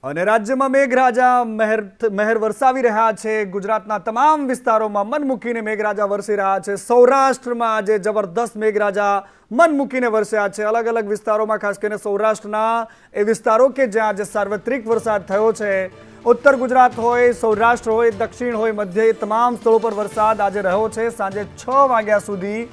અને રાજ્યમાં મેઘરાજા મહેર વરસાવી રહ્યા છે। ગુજરાતના તમામ વિસ્તારોમાં મન મૂકીને મેઘરાજા વરસી રહ્યા છે। સૌરાષ્ટ્રમાં આજે જબરદસ્ત મેઘરાજા મન મૂકીને વરસ્યા છે। અલગ અલગ વિસ્તારોમાં ખાસ કરીને સૌરાષ્ટ્રના એ વિસ્તારો કે જ્યાં આજે સાર્વત્રિક વરસાદ થયો છે। ઉત્તર ગુજરાત હોય, સૌરાષ્ટ્ર હોય, દક્ષિણ હોય, મધ્ય તમામ સ્થળો પર વરસાદ આજે રહ્યો છે। સાંજે 6 વાગ્યા સુધી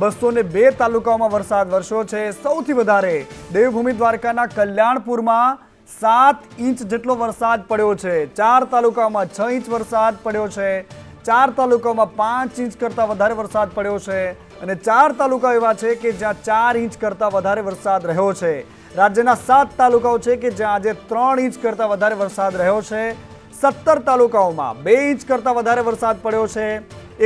202 તાલુકાઓમાં વરસાદ વરસ્યો છે। સૌથી વધારે દેવભૂમિ દ્વારકાના કલ્યાણપુરમાં 7 ઇંચ જેટલો વરસાદ પડ્યો છે। 4 તાલુકાઓમાં 6 ઇંચ વરસાદ પડ્યો છે। 4 તાલુકાઓમાં 5 ઇંચ કરતાં વધારે વરસાદ પડ્યો છે અને 4 તાલુકા એવા છે કે જ્યાં 4 ઇંચ કરતાં વધારે વરસાદ રહ્યો છે। રાજ્યના 7 તાલુકાઓ છે કે જ્યાં આજે 3 ઇંચ કરતાં વધારે વરસાદ રહ્યો છે। 17 તાલુકાઓમાં 2 ઇંચ કરતાં વધારે વરસાદ પડ્યો છે।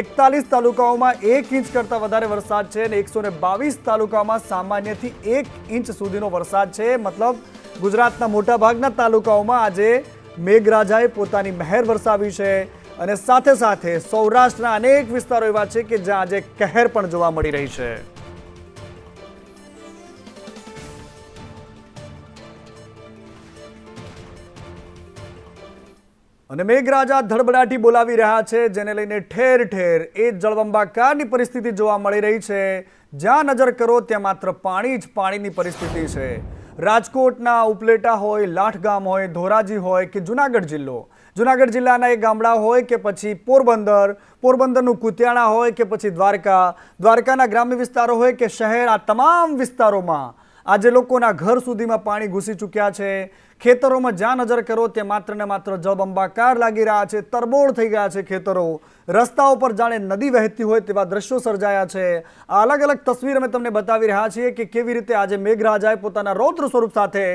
41 તાલુકાઓમાં 1 ઇંચ કરતાં વધારે વરસાદ છે અને 122 તાલુકાઓમાં સામાન્યથી 1 ઇંચ સુધીનો વરસાદ છે। મતલબ ગુજરાતના મોટાભાગના તાલુકાઓમાં આજે મેઘરાજાએ પોતાની મહેર વરસાવી છે અને સાથે સાથે સૌરાષ્ટ્રના અનેક વિસ્તારો એવા છે કે જ્યાં આજે કહેર પણ જોવા મળી રહી છે। અને મેઘરાજા ધડબડાટી બોલાવી રહ્યા છે, જેને લઈને ઠેર ઠેર એ જળબંબાકારની પરિસ્થિતિ જોવા મળી રહી છે। જ્યાં નજર કરો ત્યાં માત્ર પાણી જ પાણીની પરિસ્થિતિ છે। રાજકોટના ઉપલેટા હોય, લાઠગામ હોય, ધોરાજી હોય કે જુનાગઢ જિલ્લાના એ ગામડા હોય કે પછી પોરબંદરનું કુતિયાણા હોય કે પછી દ્વારકાના ગ્રામ્ય વિસ્તારો હોય કે શહેર, આ તમામ વિસ્તારોમાં આજે લોકોના ઘર સુધીમાં પાણી ઘૂસી ચૂક્યા છે। ખેતરોમાં જ્યાં નજર કરો ત્યાં માત્ર ને માત્ર જળબંબાકાર લાગી રહ્યા છે। તરબોળ થઈ ગયા છે ખેતરો, રસ્તાઓ પર જાણે નદી વહેતી હોય તેવા દ્રશ્યો સર્જાયા છે। આ અલગ અલગ તસવીર અમે તમને બતાવી રહ્યા છીએ કે કેવી રીતે આજે મેઘરાજાએ પોતાના રૌદ્ર સ્વરૂપ સાથે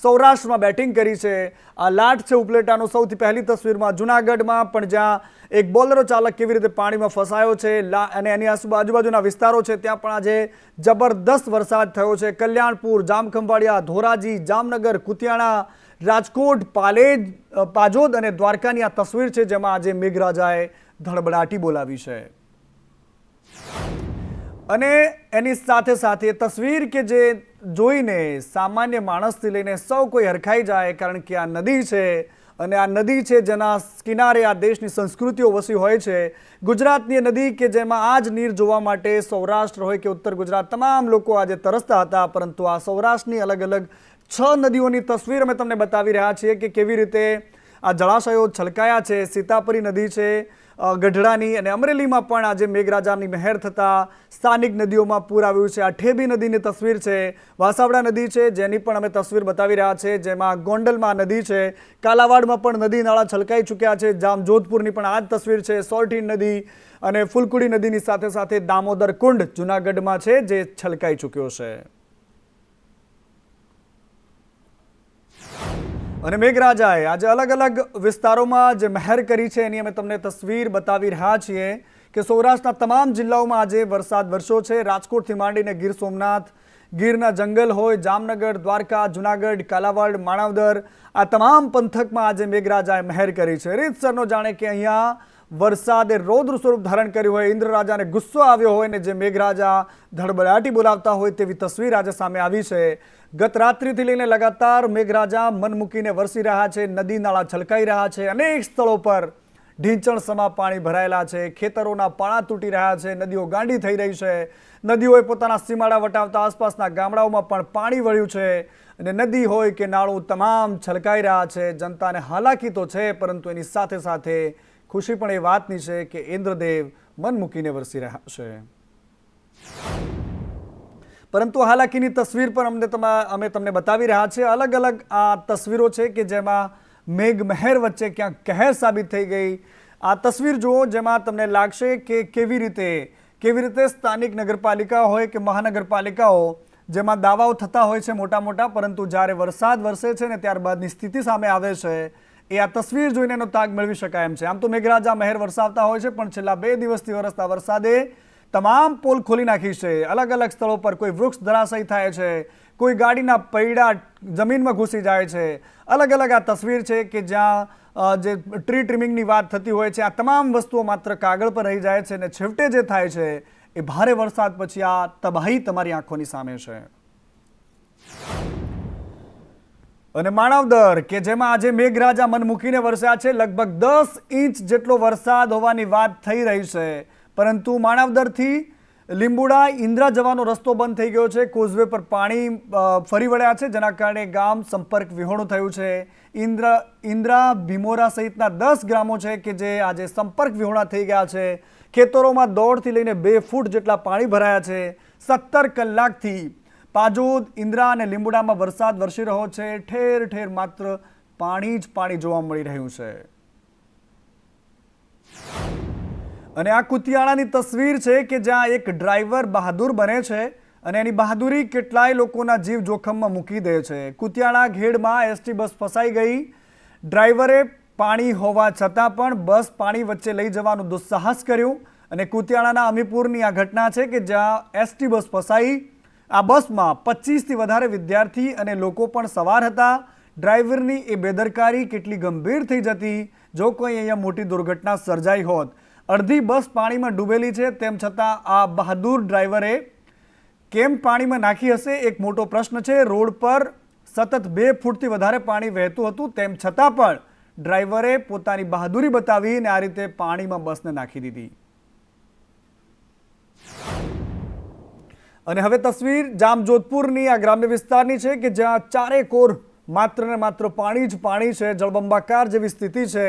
સૌરાષ્ટ્રમાં બેટિંગ કરી છે। આ લાઠ છે ઉપલેટાનો સૌથી પહેલી તસવીરમાં। જુનાગઢમાં પણ જ્યાં એક બોલેરો ચાલક કેવી રીતે પાણીમાં ફસાયો છે અને એની આજુબાજુના વિસ્તારો છે ત્યાં પણ આજે જબરદસ્ત વરસાદ થયો છે। કલ્યાણપુર, જામખંભાળિયા, ધોરાજી, જામનગર, કુતિયાણા, રાજકોટ, પાજોદ અને દ્વારકાની આ તસવીર છે જેમાં આજે મેઘરાજાએ ધડબડાટી બોલાવી છે। અને એની સાથે સાથે તસવીર કે જે જોઈને સામાન્ય માણસથી લઈને સૌ કોઈ હરખાઈ જાય, કારણ કે આ નદી છે અને આ નદી છે જેના કિનારે આ દેશની સંસ્કૃતિઓ વસી હોય છે। ગુજરાતની નદી કે જેમાં આ જ નીર જોવા માટે સૌરાષ્ટ્ર હોય કે ઉત્તર ગુજરાત તમામ લોકો આજે તરસતા હતા, પરંતુ આ સૌરાષ્ટ્રની અલગ અલગ 6 નદીઓની તસવીર અમે તમને બતાવી રહ્યા છીએ કે કેવી રીતે આ જળાશયો છલકાયા છે। સીતાપરી નદી છે ગઢડાની, અને અમરેલીમાં પણ આજે મેઘરાજાની મહેર થતાં સ્થાનિક નદીઓમાં પૂર આવ્યું છે। આ ઠેબી નદીની તસવીર છે, વાસાવડા નદી છે જેની પણ અમે તસવીર બતાવી રહ્યા છે, જેમાં ગોંડલમાં નદી છે, કાલાવાડમાં પણ નદી નાળા છલકાઈ ચૂક્યા છે। જામજોધપુરની પણ આ જ તસવીર છે। સોરઠી નદી અને ફૂલકુડી નદીની સાથે સાથે દામોદર કુંડ જૂનાગઢમાં છે જે છલકાઈ ચૂક્યો છે। અને મેઘરાજાએ આજે અલગ અલગ વિસ્તારોમાં જે મહેર કરી છે એની અમે તમને તસવીર બતાવી રહ્યા છીએ કે સૌરાષ્ટ્રના તમામ જિલ્લાઓમાં આજે વરસાદ વરસ્યો છે। રાજકોટથી માંડીને ગીર સોમનાથ, ગીરના જંગલ હોય, જામનગર, દ્વારકા, જુનાગઢ, કાલાવાડ, માણાવદર, આ તમામ પંથકમાં આજે મેઘરાજાએ મહેર કરી છે। રીતસરનો જાણે કે અહીંયા વરસાદે રૌદ્ર સ્વરૂપ ધારણ કર્યું હોય, ઇન્દ્ર રાજાને ગુસ્સો આવ્યો હોય ને જે મેઘરાજા ધડબડાટી બોલાવતા હોય તેવી તસવીર આજે સામે આવી છે। ગત રાત્રિથી લઈને લગાતાર મેઘરાજા મન મૂકીને વરસી રહ્યા છે। નદી નાળા છલકાઈ રહ્યા છે। અનેક સ્થળો પર ઢીંચણ સમા પાણી ભરાયેલા છે। ખેતરોના પાળા તૂટી રહ્યા છે। નદીઓ ગાંડી થઈ રહી છે। નદીઓએ પોતાના સીમાડા વટાવતા આસપાસના ગામડાઓમાં પણ પાણી વળ્યું છે અને નદી હોય કે નાળું તમામ છલકાઈ રહ્યા છે। જનતાને હાલાકી તો છે, પરંતુ એની સાથે સાથે ખુશી પણ એ વાતની છે કે ઇન્દ્રદેવ મન મૂકીને વરસી રહ્યા છે। પરંતુ હાલાકીની તસવીર પણ અમે તમને બતાવી રહ્યા છે। અલગ અલગ આ તસવીરો છે કે જેમાં મેઘ મહેર વચ્ચે ક્યાંક કહેર સાબિત થઈ ગઈ। આ તસવીર જુઓ જેમાં તમને લાગશે કે કેવી રીતે સ્થાનિક નગરપાલિકા હોય કે મહાનગરપાલિકાઓ જેમાં દાવાઓ થતા હોય છે મોટા, પરંતુ જ્યારે વરસાદ વરસે છે ને ત્યારબાદની સ્થિતિ સામે આવે છે એ આ તસવીર જોઈને એનો તાગ મેળવી શકાય એમ છે। આમ તો મેઘરાજા મહેર વરસાવતા હોય છે, પણ છેલ્લા 2 દિવસથી વરસતા વરસાદે તમામ પોલ ખોલી નાખી છે। અલગ અલગ સ્થળો પર કોઈ વૃક્ષ ધરાશયી થાય છે, કોઈ ગાડીના પૈડા જમીનમાં ઘૂસી જાય છે। અલગ અલગ આ તસવીર છે કે જ્યાં જે ટ્રી ટ્રીમિંગની વાત થતી હોય છે, આ તમામ વસ્તુઓ માત્ર કાગળ પર રહી જાય છે અને છેવટે જે થાય છે એ ભારે વરસાદ પછી આ તબાહી તમારી આંખોની સામે છે। અને માણાવદર કે જેમાં આજે મેઘરાજા મન મૂકીને વરસ્યા છે, લગભગ 10 ઇંચ જેટલો વરસાદ હોવાની વાત થઈ રહી છે, પરંતુ માણાવદરથી લીંબુડા ઇન્દ્રા જવાનો રસ્તો બંધ થઈ ગયો છે. કોઝવે પર પાણી ફરી વળ્યા છે, જેના કારણે ગામ સંપર્ક વિહોણું થયું છે. ઇન્દ્રા ભીમોરા સહિતના 10 ગ્રામો છે કે જે આજે સંપર્ક વિહોણા થઈ ગયા છે. ખેતરોમાં 1.5 થી લઈને 2 ફૂટ જેટલા પાણી ભરાયા છે. 17 કલાકથી પાજોદ, ઇન્દ્રા અને લીંબુડામાં વરસાદ વરસી રહ્યો છે. ઠેર ઠેર માત્ર પાણી જ પાણી જોવા મળી રહ્યું છે. અને આ કુતિયાણાની તસવીર છે કે જ્યાં એક ડ્રાઈવર બહાદુર બને છે અને એની બહાદુરી કેટલાય લોકોના જીવ જોખમમાં મૂકી દે છે. કુતિયાણા ઘેડમાં એસટી બસ ફસાઈ ગઈ. ડ્રાઈવરે પાણી હોવા છતાં પણ બસ પાણી વચ્ચે લઈ જવાનું દુસ્સાહસ કર્યું અને કુતિયાણાના અમીપુરની આ ઘટના છે કે જ્યાં એસટી બસ ફસાઈ. આ બસમાં 25થી વધારે વિદ્યાર્થી અને લોકો પણ સવાર હતા. ડ્રાઈવરની એ બેદરકારી કેટલી ગંભીર થઈ જતી જો કોઈ અહીંયા મોટી દુર્ઘટના સર્જાઈ હોત. અડધી બસ પાણીમાં ડૂબેલી છે, તેમ છતાં આ બહાદુર ડ્રાઈવરે કેમ પાણીમાં નાખી હશે એક મોટો પ્રશ્ન છે. રોડ પર સતત 2 ફૂટથી વધારે પાણી વહેતું હતું, તેમ છતાં પણ ડ્રાઈવરે પોતાની બહાદુરી બતાવી અને આ રીતે પાણીમાં બસને નાખી દીધી. અને હવે તસવીર જામજોધપુરની આ ગ્રામ્ય વિસ્તારની છે કે જ્યાં ચારેકોર માત્ર ને માત્ર પાણી જ પાણી છે. જળબંબાકાર જેવી સ્થિતિ છે.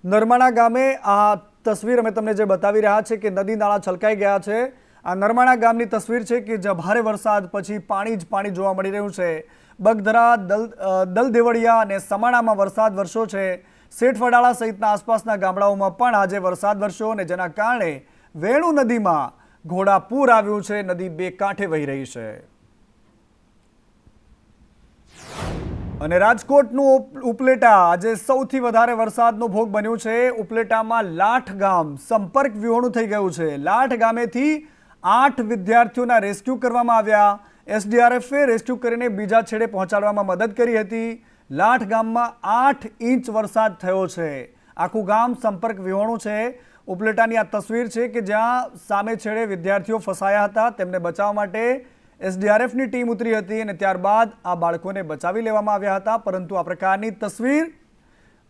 નરમાણા ગામે આ તસવીર અમે તમને જે બતાવી રહ્યા છે કે નદી નાળા છલકાઈ ગયા છે. આ નરમાણા ગામની તસવીર છે કે જ્યાં ભારે વરસાદ પછી પાણી જ પાણી જોવા મળી રહ્યું છે. બગધરા, દલદેવળિયા અને સમાણામાં વરસાદ વરસ્યો છે. શેઠવડાળા સહિતના આસપાસના ગામડાઓમાં પણ આજે વરસાદ વરસ્યો અને જેના કારણે વેણુ નદીમાં ઘોડાપૂર આવ્યું છે. નદી 2 કાંઠે વહી રહી છે. અને રાજકોટનું ઉપલેટા આજે સૌથી વધારે વરસાદનો ભોગ બન્યું છે. ઉપલેટામાં લાઠ ગામ સંપર્ક વિહોણું થઈ ગયું છે. લાઠ ગામેથી 8 વિદ્યાર્થીઓના રેસ્ક્યુ કરવામાં આવ્યા. એસડીઆરએફે રેસ્ક્યુ કરીને બીજા છેડે પહોંચાડવામાં મદદ કરી હતી. લાઠ ગામમાં 8 ઇંચ વરસાદ થયો છે. આખું ગામ સંપર્ક વિહોણું છે. ઉપલેટાની આ તસવીર છે કે જ્યાં સામે છેડે વિદ્યાર્થીઓ ફસાયા હતા. તેમને બચાવવા માટે એસડીઆરએફની ટીમ ઉતરી હતી અને ત્યારબાદ આ બાળકોને બચાવી લેવામાં આવ્યા હતા. પરંતુ આ પ્રકારની તસવીર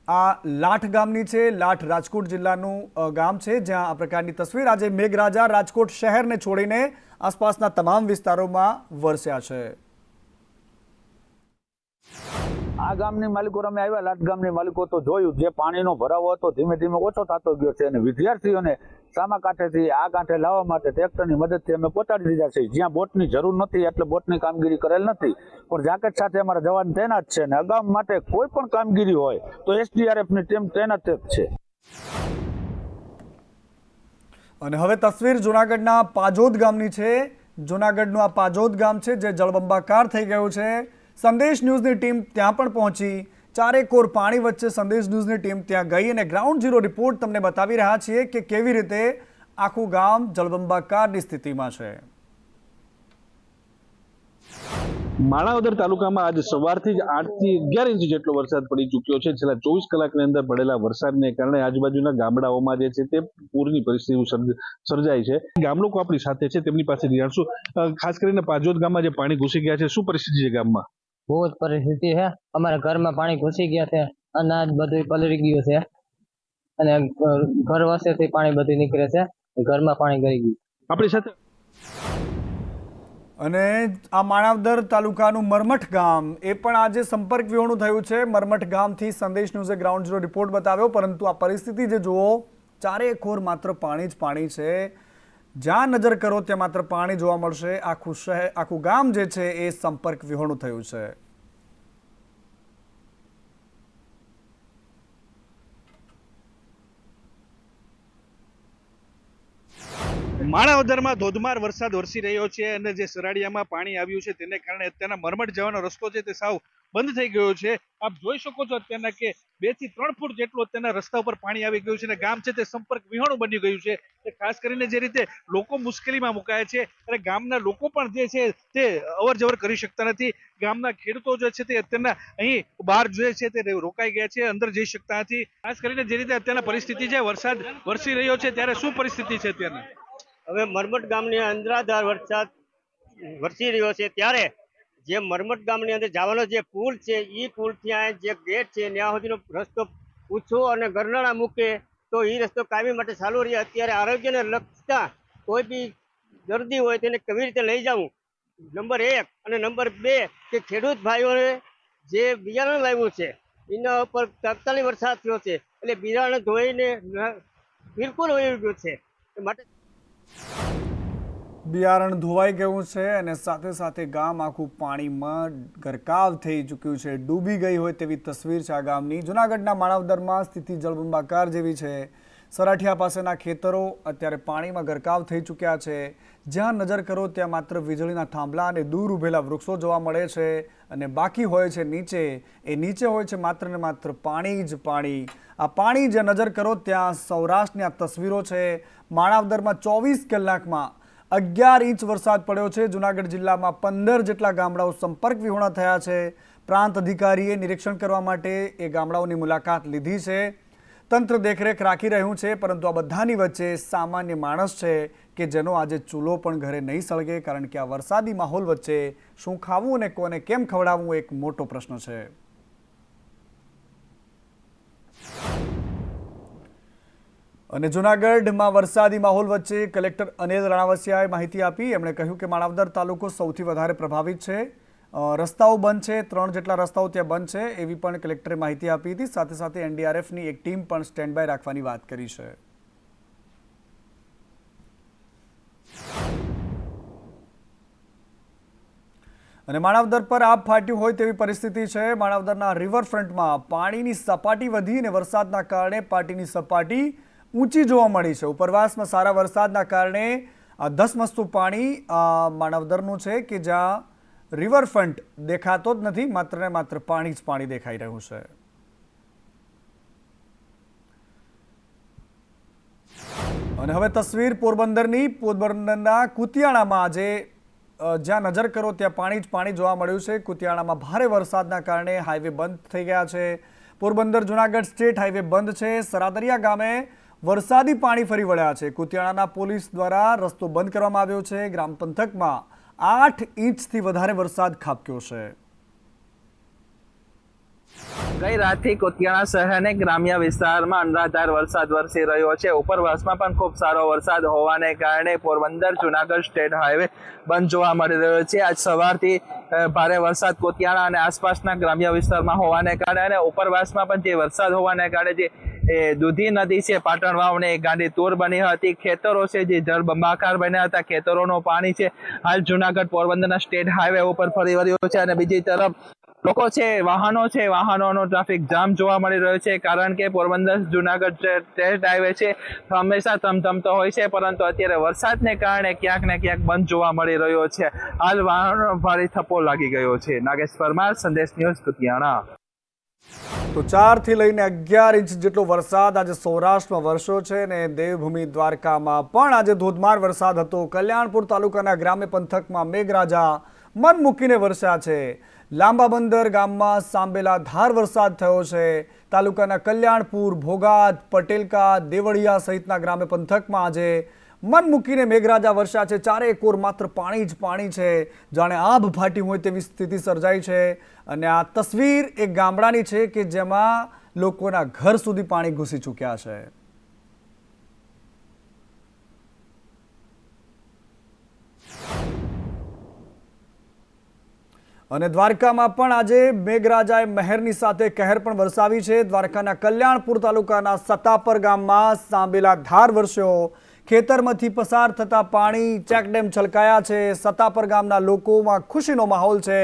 આ લાઠ ગામની છે. લાઠ રાજકોટ જિલ્લાનું ગામ છે જ્યાં આ પ્રકારની તસવીર આજે મેઘરાજા રાજકોટ શહેરને છોડીને આસપાસના તમામ વિસ્તારોમાં વરસ્યા છે. આ ગામની માલિકો અમે આવ્યા, લાઠ ગામની માલિકો તો જોયું જે પાણીનો ભરાવો હતો ધીમે ધીમે ઓછો થતો ગયો છે અને વિદ્યાર્થીઓને સામા કાંઠેથી આ કાંઠે લાવવા માટે ટ્રેક્ટરની મદદથી અમે પહોંચાડી દીધા છે. જ્યાં બોટની જરૂર નથી એટલે બોટની કામગીરી કરેલ નથી, પણ જાકેટ સાથે અમારા જવાન તૈનાત છે અને અગાઉ માટે કોઈ પણ કામગીરી હોય તો એસડીઆરએફની ટીમ તૈનાત જ છે. અને હવે તસવીર જૂનાગઢના પાજોદ ગામની છે. જૂનાગઢનું આ પાજોદ ગામ છે જે જળબંબાકાર થઈ ગયું છે. સંદેશ ન્યૂઝની ટીમ ત્યાં પણ પહોંચી. ચારેકોર પાણી વચ્ચે સંદેશ ન્યૂઝની ટીમ ત્યાં ગઈ અને ગ્રાઉન્ડ ઝીરો રિપોર્ટ તમને બતાવી રહ્યા છીએ કે કેવી રીતે આખું ગામ જળબંબાકારની સ્થિતિમાં છે. માણાવદર તાલુકામાં આજે સવારથી જ 8 થી 11 ઇંચ જેટલો વરસાદ પડી ચૂક્યો છે. છેલ્લા 24 કલાકની અંદર પડેલા વરસાદને કારણે આજુબાજુના ગામડાઓમાં જે છે તે પૂરની પરિસ્થિતિ સર્જાઈ છે. ગામ લોકો આપણી સાથે છે, તેમની પાસેથી જાણશું. ખાસ કરીને પાજોદ ગામમાં જે પાણી ઘૂસી ગયા છે, શું પરિસ્થિતિ છે ગામમાં? બહુ જ પરિસ્થિતિ છે. અમારા ઘરમાં પાણી ઘૂસી ગયા છે, અનાજ બધું પલળી ગયું છે અને ઘર વસેથી પાણી બધું નીકળે છે. ઘરમાં પાણી ગઈ ગયું. આપણી સાથે અને આ માણાવદર તાલુકાનું મરમઠ ગામ એ પણ આજે સંપર્ક વિહોણું થયું છે. મરમઠ ગામથી સંદેશ ન્યૂઝે ગ્રાઉન્ડ ઝીરો રિપોર્ટ બતાવ્યો, પરંતુ આ પરિસ્થિતિ જે જુઓ ચારેકોર માત્ર પાણી જ પાણી છે. જ્યાં નજર કરો ત્યાં માત્ર પાણી જોવા મળશે. આખું શહેર, આખું ગામ જે છે એ સંપર્ક વિહોણું થયું છે. માણાવદરમાં ધોધમાર વરસાદ વરસી રહ્યો છે અને જે સરાડિયામાં પાણી આવ્યું છે તેને કારણે અત્યારના મરમઠ જવાનો રસ્તો છે તે સાવ બંધ થઈ ગયો છે. આપ જોઈ શકો છો અત્યારના કે 2 થી 3 ફૂટ જેટલું અત્યારના રસ્તા ઉપર પાણી આવી ગયું છે અને ગામ છે તે સંપર્ક વિહોણું બની ગયું છે. ખાસ કરીને જે રીતે લોકો મુશ્કેલીમાં મુકાયા છે અને ગામના લોકો પણ જે છે તે અવર જવર કરી શકતા નથી. ગામના ખેડૂતો જે છે તે અત્યારના અહીં બહાર જે છે તે રોકાઈ ગયા છે, અંદર જઈ શકતા નથી. ખાસ કરીને જે રીતે અત્યારના પરિસ્થિતિ છે, વરસાદ વરસી રહ્યો છે ત્યારે શું પરિસ્થિતિ છે અત્યારની? હવે મરમઠ ગામની અંદરાધાર વરસાદ વરસી રહ્યો છે ત્યારે જે મરમટ ગામની અંદર જવાનો જે પુલ છે એ પુલ ત્યાં જે ગેટ છે ત્યાં સુધીનો રસ્તો પૂછો અને ગરનાળા મૂકે તો એ રસ્તો કાયમી માટે ચાલુ રહે. અત્યારે આરોગ્યને લગતા કોઈ બી દર્દી હોય તેને કેવી રીતે લઈ જવું, નંબર 1 અને નંબર 2 કે ખેડૂત ભાઈઓને જે બિયારણ લાવ્યું છે એના ઉપર તાત્કાલિક વરસાદ થયો છે એટલે બિયારણ ધોઈને બિલકુલ વહી ગયું છે માટે બિયારણ ધોવાઈ ગયું છે અને સાથે સાથે ગામ આખું પાણીમાં ગરકાવ થઈ ચૂક્યું છે, ડૂબી ગઈ હોય તેવી તસવીર છે આ ગામની. જૂનાગઢના માણાવદરમાં સ્થિતિ જળબંબાકાર જેવી છે. સરાઠિયા પાસેના ખેતરો અત્યારે પાણીમાં ગરકાવ થઈ ચૂક્યા છે. જ્યાં નજર કરો ત્યાં માત્ર વીજળીના થાંભલા અને દૂર ઉભેલા વૃક્ષો જોવા મળે છે અને બાકી હોય છે નીચે, એ નીચે હોય છે માત્ર ને માત્ર પાણી જ પાણી. આ પાણી જ્યાં નજર કરો ત્યાં સૌરાષ્ટ્રની આ તસવીરો છે. માણાવદરમાં 24 કલાકમાં 11 ઇંચ વરસાદ પડ્યો છે. જૂનાગઢ જિલ્લામાં 15 જેટલા ગામડાઓ સંપર્ક વિહોણા થયા છે. પ્રાંત અધિકારીએ નિરીક્ષણ કરવા માટે એ ગામડાઓની મુલાકાત લીધી છે. તંત્ર દેખરેખ રાખી રહ્યું છે, પરંતુ આ બધાની વચ્ચે સામાન્ય માણસ છે કે જેનો આજે ચૂલો પણ ઘરે નહીં સળગે, કારણ કે આ વરસાદી માહોલ વચ્ચે શું ખાવું અને કોને કેમ ખવડાવવું એક મોટો પ્રશ્ન છે. અને જૂનાગઢમાં વરસાદી માહોલ વચ્ચે કલેક્ટર અનિલ રાણાવસિયાએ માહિતી આપી. એમણે કહ્યું કે માણાવદર તાલુકો સૌથી વધારે પ્રભાવિત છે. રસ્તાઓ બંધ છે, 3 જેટલા રસ્તાઓ ત્યાં બંધ છે એવી પણ કલેક્ટરે માહિતી આપી હતી. સાથે સાથે એનડીઆરએફની એક ટીમ પણ સ્ટેન્ડ બાય રાખવાની વાત કરી છે. અને માણાવદર પર આબ ફાટ્યું હોય તેવી પરિસ્થિતિ છે. માણાવદરના રિવરફ્રન્ટમાં પાણીની સપાટી વધી અને વરસાદના કારણે પાણીની સપાટી ઊંચી જોવા મળી છે. ઉપરવાસમાં સારા વરસાદના કારણે ધસમસતું પાણી માણાવદરનું છે કે જ્યાં રિવરફ્રન્ટ દેખાતો જ નથી, માત્ર ને માત્ર પાણી જ પાણી દેખાઈ રહ્યું છે. અને હવે તસવીર પોરબંદરની. પોરબંદરના કુતિયાણામાં આજે જ્યાં નજર કરો ત્યાં પાણી જ પાણી જોવા મળ્યું છે. કુતિયાણામાં ભારે વરસાદના કારણે હાઈવે બંધ થઈ ગયા છે. પોરબંદર જૂનાગઢ સ્ટેટ હાઈવે બંધ છે. સરાદરિયા ગામે વરસાદી પાણી ફરી વળ્યા છે. કુતિયાણાના પોલીસ દ્વારા રસ્તો બંધ કરવામાં આવ્યો છે. ગ્રામ પંથકમાં 8 ઇંચથી વધારે વરસાદ ખાબક્યો છે. ગઈ રાતથી કુતિયાણા શહેરને ગ્રામ્ય વિસ્તારમાં અનરાધાર વરસાદ વરસી રહ્યો છે. ઉપરવાસમાં પણ ખૂબ સારો વરસાદ હોવાને કારણે પોરબંદર જૂનાગઢ સ્ટેટ હાઈવે બંધ જોવા મળી રહ્યો છે. આજ સવારથી ભારે વરસાદ કુતિયાણા અને આસપાસના ગ્રામ્ય વિસ્તારમાં હોવાને કારણે અને ઉપરવાસમાં પણ જે વરસાદ હોવાને કારણે જે દૂધી નદી છે, પાટણ વાવને ગાંડી તૂર બની હતી. ખેતરો છે જે જળબંબાકાર બન્યા હતા. ખેતરોનું પાણી છે હાલ જૂનાગઢ પોરબંદરના સ્ટેટ હાઈવે ઉપર ફરી વળ્યો છે. અને બીજી તરફ લોકો છે, વાહનોનો ટ્રાફિક જામ જોવા મળી રહ્યો છે, કારણ કે પોરબંદર જૂનાગઢ સ્ટેટ હાઈવે છે હંમેશા ધમધમતો હોય છે, પરંતુ અત્યારે વરસાદને કારણે ક્યાંક ને ક્યાંક બંધ જોવા મળી રહ્યો છે. હાલ વાહનો ભારે થપ્પો લાગી ગયો છે. નાગેશ પરમાર, સંદેશ ન્યૂઝ, કુતિયાણા. તો 4 થી લઈને 11 ઇંચ જેટલો વરસાદ આજે સૌરાષ્ટ્રમાં વરસ્યો છે અને દેવભૂમિ દ્વારકામાં પણ આજે ધોધમાર વરસાદ હતો. કલ્યાણપુર તાલુકાના ગ્રામ્ય પંથકમાં મેઘરાજા મન મૂકીને વરસ્યા છે. લાંબા બંદર ગામમાં સાંબેલા ધાર વરસાદ થયો છે. તાલુકાના કલ્યાણપુર, ભોગાત, પટેલકા, દેવળિયા સહિતના ગ્રામ્ય પંથકમાં આજે મન મૂકીને મેઘરાજા વરસ્યા છે. ચારે કોર માત્ર પાણી જ પાણી છે. જાણે આભ ફાટી હોય તેવી સ્થિતિ સર્જાઈ છે. અને આ તસવીર એક ગામડાની છે કે જેમાં લોકોના ઘર સુધી પાણી ઘૂસી ચૂક્યા છે. અને દ્વારકામાં પણ આજે મેઘરાજાએ મહેરની સાથે કહેર પણ વરસાવી છે. દ્વારકાના કલ્યાણપુર તાલુકાના સતાપર ગામમાં સાંબેલા ધાર વરસ્યો. ખેતરમાંથી પસાર થતા પાણી ચેકડેમ છલકાયા છે. સતાપર ગામના લોકોમાં ખુશીનો માહોલ છે.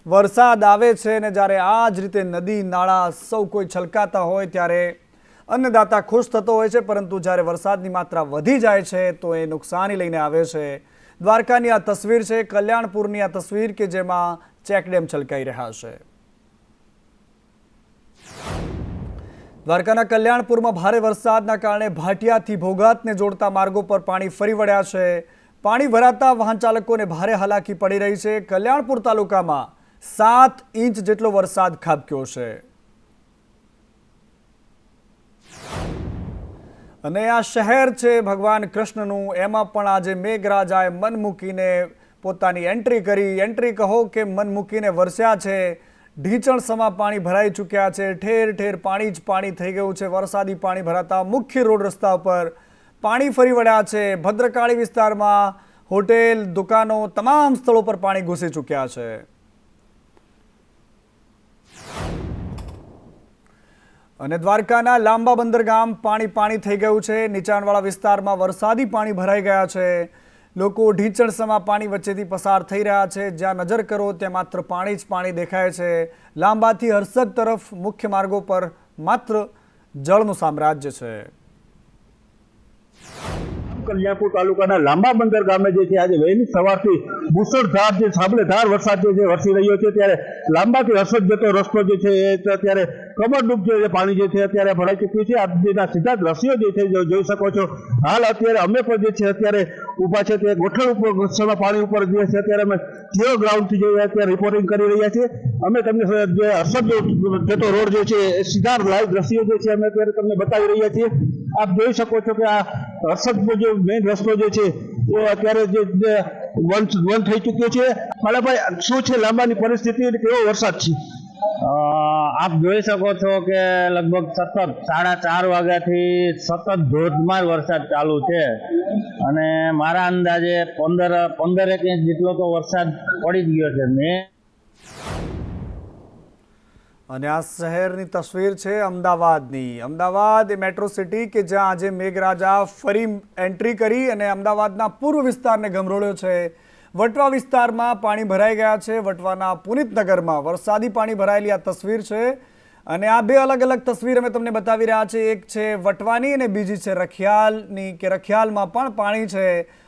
વરસાદ આવે છે અને જ્યારે આ જ રીતે નદી નાળા સૌ કોઈ છલકાતા હોય ત્યારે અન્નદાતા ખુશ થતો હોય છે, પરંતુ જ્યારે વરસાદની માત્રા વધી જાય છે તો એ નુકસાની લઈને આવે છે. દ્વારકાની આ તસવીર છે, કલ્યાણપુરની આ તસવીર કે જેમાં ચેકડેમ છલકાઈ રહ્યા છે. દ્વારકાના કલ્યાણપુરમાં ભારે વરસાદના કારણે ભાટિયાથી ભોગાતને જોડતા માર્ગો પર પાણી ફરી વળ્યા છે. પાણી ભરાતા વાહન ચાલકોને ભારે હાલાકી પડી રહી છે. કલ્યાણપુર તાલુકામાં 7 ઇંચ જેટલો વરસાદ ખાબક્યો છે. અને આ શહેર છે ભગવાન કૃષ્ણનું, એમાં પણ આજે મેઘરાજાએ મન મૂકીને પોતાની એન્ટ્રી કહો કે મન મૂકીને વરસ્યા છે। ઢીંચણ સમા પાણી ભરાઈ ચૂક્યા છે। ઠેર ઠેર પાણી જ પાણી થઈ ગયું છે। વરસાદી પાણી ભરાતા મુખ્ય રોડ રસ્તા ઉપર પાણી ફરી વળ્યા છે। ભદ્રકાળી વિસ્તારમાં હોટેલ, દુકાનો, તમામ સ્થળો પર પાણી ઘૂસી ચૂક્યા છે। અને દ્વારકાના લાંબા બંદર ગામ પાણી થઈ ગયું છે। નીચાણવાળા વિસ્તારમાં વરસાદી પાણી ભરાઈ ગયા છે। લોકો ઢીંચણ સમા પાણી વચ્ચેથી પસાર થઈ રહ્યા છે। જ્યાં નજર કરો ત્યાં માત્ર પાણી જ પાણી દેખાય છે। લાંબાથી હરસદ તરફ મુખ્ય માર્ગો પર માત્ર જળનું સામ્રાજ્ય છે। કલ્યાણપુર તાલુકાના લાંબા બંદર ગામે જે છે આજે વહેલી સવારથી મુસળધાર જે સાબલેધાર વરસાદ જે છે વરસી રહ્યો છે। ત્યારે લાંબાથી હર્ષદ જતો રસ્તો જે છે એ અત્યારે કમરડૂબ જે પાણી જે છે અત્યારે ભરાઈ ચૂક્યું છે। આજના સીધા દ્રશ્યો જે છે જોઈ શકો છો। હાલ અત્યારે અમે પણ જે છે અત્યારે ઊભા છે તે ગોઠણ ઉપર પાણી ઉપર જે છે અત્યારે અમે જીરો ગ્રાઉન્ડથી જે અત્યારે રિપોર્ટિંગ કરી રહ્યા છીએ। અમે તમને જે હર્ષદ જતો રોડ જે છે એ સીધા લાઈવ દ્રશ્યો જે છે અમે અત્યારે તમને બતાવી રહ્યા છીએ। આપ જોઈ શકો છો કે આ હર્ષદનો જે મેઇન રસ્તો જે છે એ અત્યારે જે બંધ થઈ ચૂક્યો છે। ભાઈ શું છે લાંબાની પરિસ્થિતિ અને કેવો વરસાદ છે? આપ જોઈ શકો છો કે લગભગ સતત 4:30 વાગ્યાથી સતત ધોધમાર વરસાદ ચાલુ છે અને મારા અંદાજે 15 ઇંચ જેટલો તો વરસાદ પડી જ ગયો છે। અને આ શહેરની તસવીર છે અમદાવાદની। અમદાવાદ એ મેટ્રો સિટી કે જ્યાં આજે મેઘરાજા ફરી એન્ટ્રી કરી અને અમદાવાદના પૂર્વ વિસ્તારને ગમરોળ્યો છે। વટવા વિસ્તારમાં પાણી ભરાઈ ગયા છે। વટવાના પુનિતનગરમાં વરસાદી પાણી ભરાયેલી આ તસવીર છે અને આ બે અલગ અલગ તસવીર અમે તમને બતાવી રહ્યા છે। એક છે વટવાની અને બીજી છે રખિયાલની કે રખિયાલમાં પણ પાણી છે।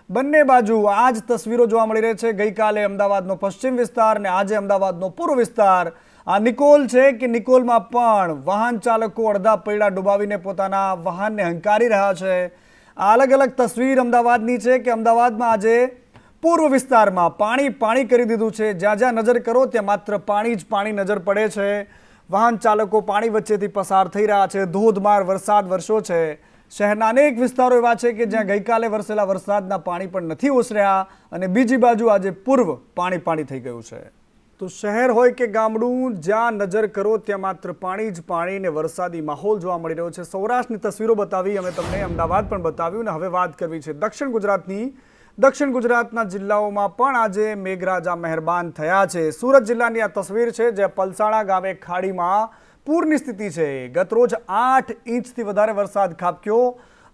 બંને બાજુ આ જ તસવીરો જોવા મળી રહી છે। ગઈકાલે અમદાવાદનો પશ્ચિમ વિસ્તાર અને આજે અમદાવાદનો પૂર્વ વિસ્તાર। આ નિકોલ છે કે નિકોલમાં પણ વાહન ચાલકો અડધા પૈડા ડુબાવીને પોતાના વાહનને હંકારી રહ્યા છે। આ અલગ અલગ તસવીર અમદાવાદની છે કે અમદાવાદમાં આજે પૂર્વ વિસ્તારમાં પાણી કરી દીધું છે। જ્યાં જ્યાં નજર કરો ત્યાં માત્ર પાણી જ પાણી નજર પડે છે। વાહન ચાલકો પાણી વચ્ચેથી પસાર થઈ રહ્યા છે। ધોધમાર વરસાદ વરસ્યો છે। શહેરના અનેક વિસ્તારો એવા છે કે જ્યાં ગઈકાલે વરસેલા વરસાદના પાણી પણ નથી ઓસર્યા અને બીજી બાજુ આજે પૂર્વ પાણી થઈ ગયું છે। તો શહેર હોય કે ગામડું, જ્યાં નજર કરો ત્યાં માત્ર પાણી જ પાણી ને વરસાદી માહોલ જોવા મળી રહ્યો છે। સૌરાષ્ટ્રની તસવીરો બતાવી અમે તમને, અમદાવાદ પણ બતાવ્યું અને હવે વાત કરવી છે દક્ષિણ ગુજરાતની। દક્ષિણ ગુજરાતના જિલ્લાઓમાં પણ આજે મેઘરાજા મહેરબાન થયા છે। સુરત જિલ્લાની આ તસવીર છે જે પલસાણા ગામે ખાડીમાં પૂરની સ્થિતિ છે। ગત રોજ 8 ઇંચથી વધારે વરસાદ ખાબક્યો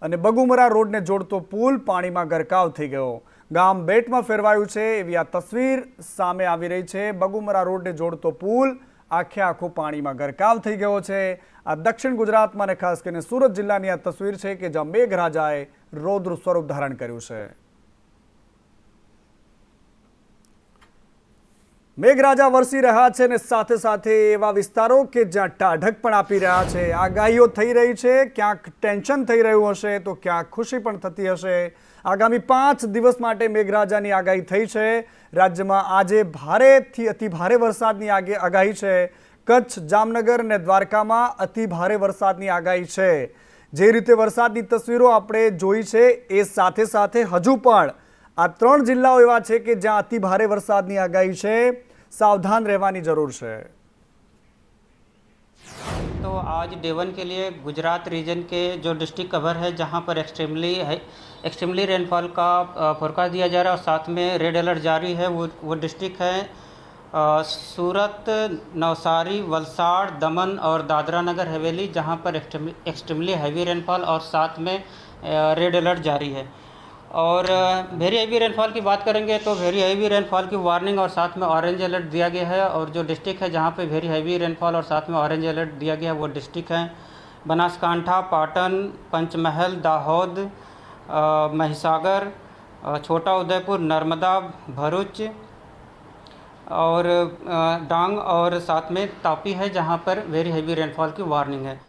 અને બગુમરા રોડને જોડતો પુલ પાણીમાં ગરકાવ થઈ ગયો। ગામ બેટમાં ફેરવાયું છે એવી આ તસવીર સામે આવી રહી છે। બગુમરા રોડને જોડતો પુલ આખો પાણીમાં ગરકાવ થઈ ગયો છે। આ દક્ષિણ ગુજરાતમાં અને ખાસ કરીને સુરત જિલ્લાની આ તસવીર છે કે જ્યાં મેઘરાજાએ રૌદ્ર સ્વરૂપ ધારણ કર્યું છે। મેઘરાજા વરસી રહ્યા છે અને સાથે સાથે એવા વિસ્તારો કે જ્યાં ટાઢક પણ આપી રહ્યા છે। આગાહીઓ થઈ રહી છે, ક્યાંક ટેન્શન થઈ રહ્યું હશે તો ક્યાંક ખુશી પણ થતી હશે। આગામી 5 દિવસ માટે મેઘરાજાની આગાહી થઈ છે। રાજ્યમાં આજે ભારેથી અતિ ભારે વરસાદની આગાહી છે। કચ્છ, જામનગર અને દ્વારકામાં અતિ ભારે વરસાદની આગાહી છે। જે રીતે વરસાદની તસવીરો આપણે જોઈ છે એ સાથે સાથે હજુ પણ આ 3 જિલ્લાઓ એવા છે કે જ્યાં અતિ ભારે વરસાદની આગાહી છે। सावधान रहने जरूर है। तो आज डे 1 के लिए गुजरात रीजन के जो डिस्ट्रिक्ट कवर है जहां पर एक्सट्रीमली रेनफॉल का फोरकास्ट दिया जा रहा है और साथ में रेड अलर्ट जारी है। वो डिस्ट्रिक्ट है सूरत, नवसारी, वलसाड़, दमन और दादरा नगर हवेली जहां पर एक्सट्रीमली हैवी रेनफॉल और साथ में रेड अलर्ट जारी है। और वेरी हैवी रेनफॉल की बात करेंगे तो वेरी हैवी रेनफॉल की वार्निंग और साथ में ऑरेंज अलर्ट दिया गया है। और जो डिस्ट्रिक्ट है जहाँ पे वेरी हैवी रेनफॉल और साथ में ऑरेंज अलर्ट दिया गया है वो डिस्ट्रिक्ट हैं बनासकांठा, पाटन, पंचमहल, दाहोद, महिसागर, छोटा उदयपुर, नर्मदा, भरूच और डांग और साथ में तापी है जहाँ पर वेरी हैवी रेनफॉल की वार्निंग है।